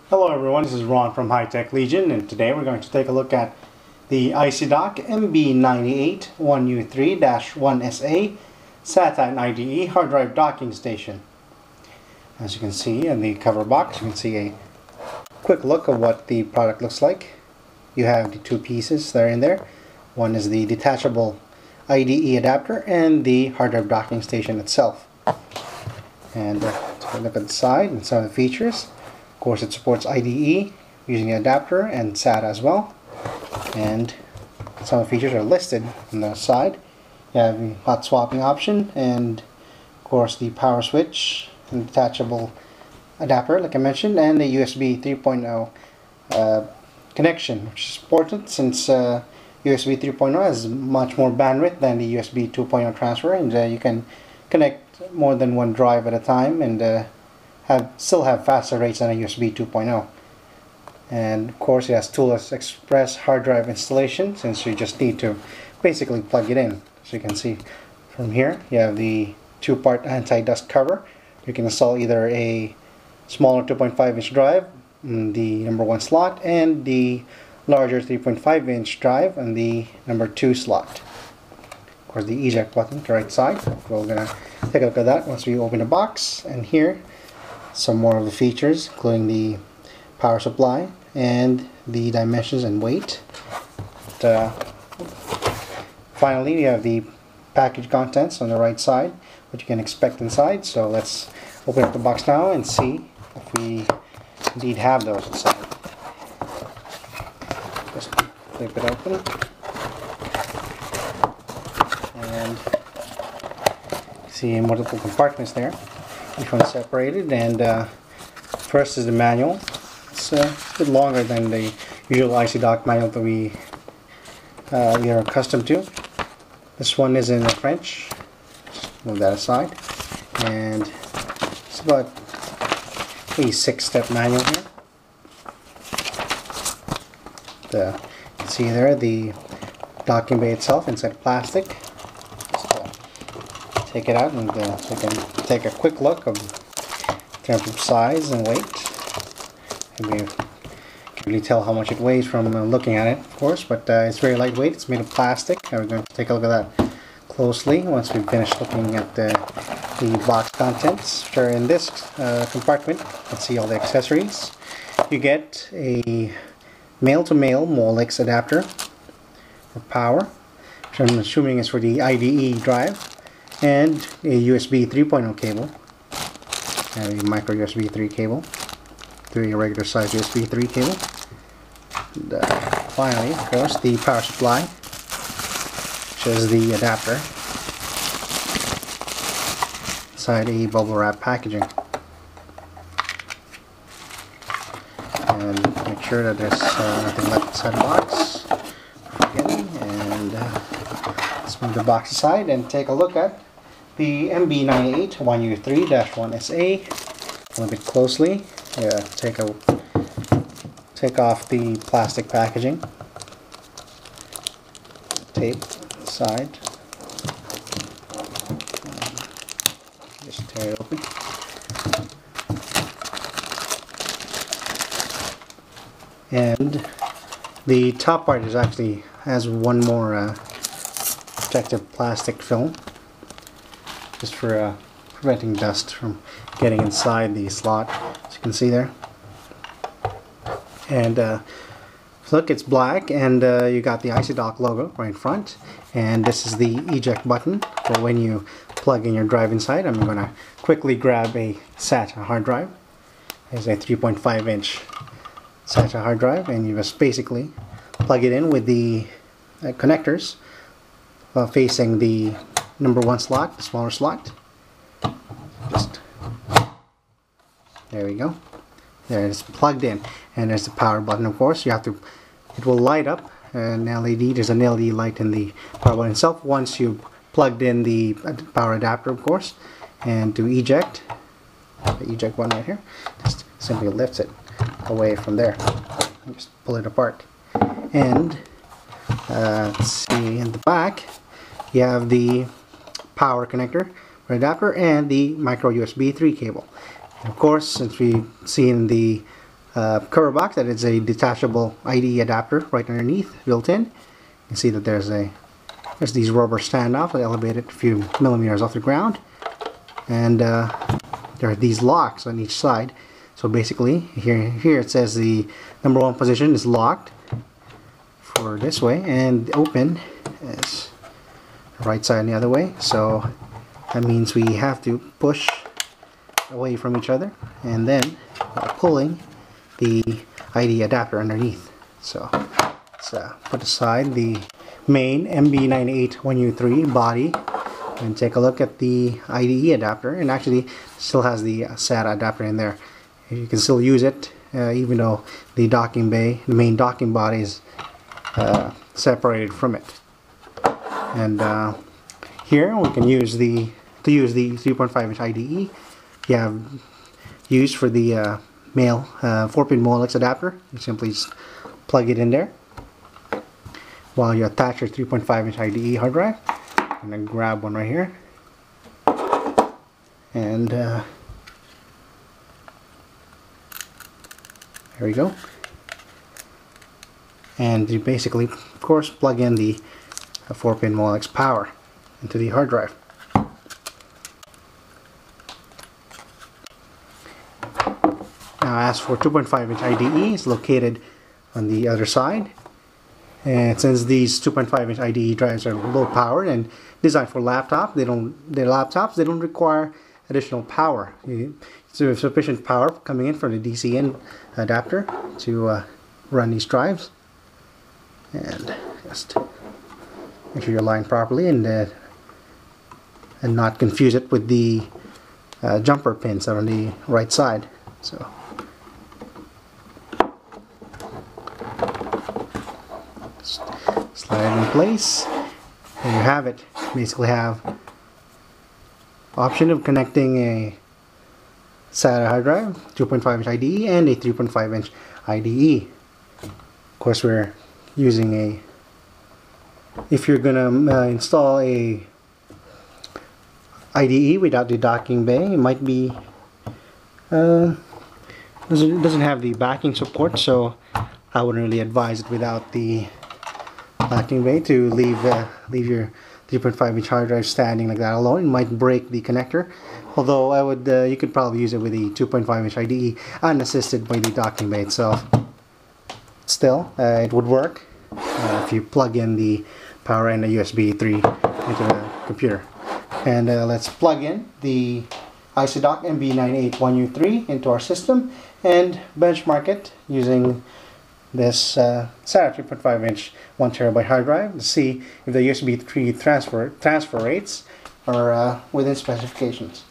Hello everyone, this is Ron from High Tech Legion, and today we're going to take a look at the Icy Dock MB981U3-1SA SATA and IDE hard drive docking station. As you can see in the cover box, you can see a quick look of what the product looks like. You have the two pieces that are in there. One is the detachable IDE adapter and the hard drive docking station itself. And take a look at the side and some of the features. Of course, it supports IDE using the adapter and SATA as well. And some of the features are listed on the side. You have the hot swapping option and of course the power switch and detachable adapter like I mentioned, and the USB 3.0 connection, which is important since USB 3.0 has much more bandwidth than the USB 2.0 transfer, and you can connect more than one drive at a time and still have faster rates than a USB 2.0. And of course it has toolless express hard drive installation, since you just need to basically plug it in. So you can see from here you have the two-part anti-dust cover. You can install either a smaller 2.5-inch drive in the number 1 slot and the larger 3.5-inch drive in the number 2 slot. Of course, the eject button to the right side. We're gonna take a look at that once we open the box. And here some more of the features, including the power supply and the dimensions and weight. Finally, we have the package contents on the right side, what you can expect inside. So let's open up the box now and see if we indeed have those inside. Just flip it open, and see multiple compartments there. Each one separated, and first is the manual. It's a bit longer than the usual Icy Dock manual that we are accustomed to. This one is in French. Just move that aside, and it's about a 6-step manual here. You can see there the docking bay itself inside plastic. Just, take it out, and so you can take a quick look of in terms of size and weight. Maybe you can really tell how much it weighs from looking at it, of course, but it's very lightweight. It's made of plastic. And we're going to take a look at that closely once we've finished looking at the box contents, which are in this compartment. Let's see all the accessories. You get a male-to-male molex adapter for power, which I'm assuming is for the IDE drive, and a USB 3.0 cable, and a micro USB 3 cable to a regular size USB 3 cable. And, finally, of course, the power supply, which is the adapter inside a bubble wrap packaging. And make sure that there's nothing left inside the box before beginning. And let's move the box aside and take a look at the MB981U3-1SA a little bit closely. Yeah, take off the plastic packaging, tape aside, just tear it open. And the top part actually has one more protective plastic film, just for preventing dust from getting inside the slot, as you can see there. And look, it's black, and you got the Icy Dock logo right in front. And this is the eject button for when you plug in your drive inside. I'm going to quickly grab a SATA hard drive. There's a 3.5-inch SATA hard drive, and you just basically plug it in with the connectors facing the number 1 slot, the smaller slot. Just there we go. There, it's plugged in, and there's the power button. Of course, you have to. It will light up an LED. There's an LED light in the power button itself once you've plugged in the power adapter, of course. And to eject, the eject button right here, just simply lifts it away from there. Just pull it apart. And let's see, in the back you have the power connector for adapter and the micro USB 3 cable. And of course, since we've seen the cover box that is a detachable IDE adapter right underneath, built in. You can see that there's these rubber standoffs elevated a few millimeters off the ground, and there are these locks on each side. So basically, here it says the number 1 position is locked for this way, and open is the right side and the other way. So that means we have to push away from each other, and then pulling the IDE adapter underneath. So let's put aside the main MB981U3 body and take a look at the IDE adapter. And actually still has the SATA adapter in there. You can still use it even though the docking bay, the main docking body, is separated from it. And here we can use the 3.5-inch IDE you have used for the male 4-pin molex adapter. You simply just plug it in there while you attach your 3.5-inch IDE hard drive. I'm going to grab one right here, and there we go. And you basically, of course, plug in the 4-pin molex power into the hard drive. Now, as for 2.5-inch IDE, it's located on the other side. And since these 2.5-inch IDE drives are low powered and designed for laptops, they don't require additional power. So have sufficient power coming in from the DC-in adapter to run these drives. And just make sure you align properly and not confuse it with the jumper pins that are on the right side. So slide it in place. There you have it. Basically have option of connecting a SATA hard drive, 2.5-inch IDE, and a 3.5-inch IDE. Of course, we're using a, if you're gonna install a IDE without the docking bay, it might be doesn't have the backing support, so I wouldn't really advise it without the docking bay to leave your 3.5-inch hard drive standing like that alone. It might break the connector, although I would you could probably use it with the 2.5-inch IDE unassisted by the docking bay itself. Still, it would work if you plug in the power and a USB 3 into the computer. And let's plug in the Icy Dock MB981U3 into our system and benchmark it using this SATA 3.5-inch 1TB hard drive to see if the USB 3 transfer rates are within specifications.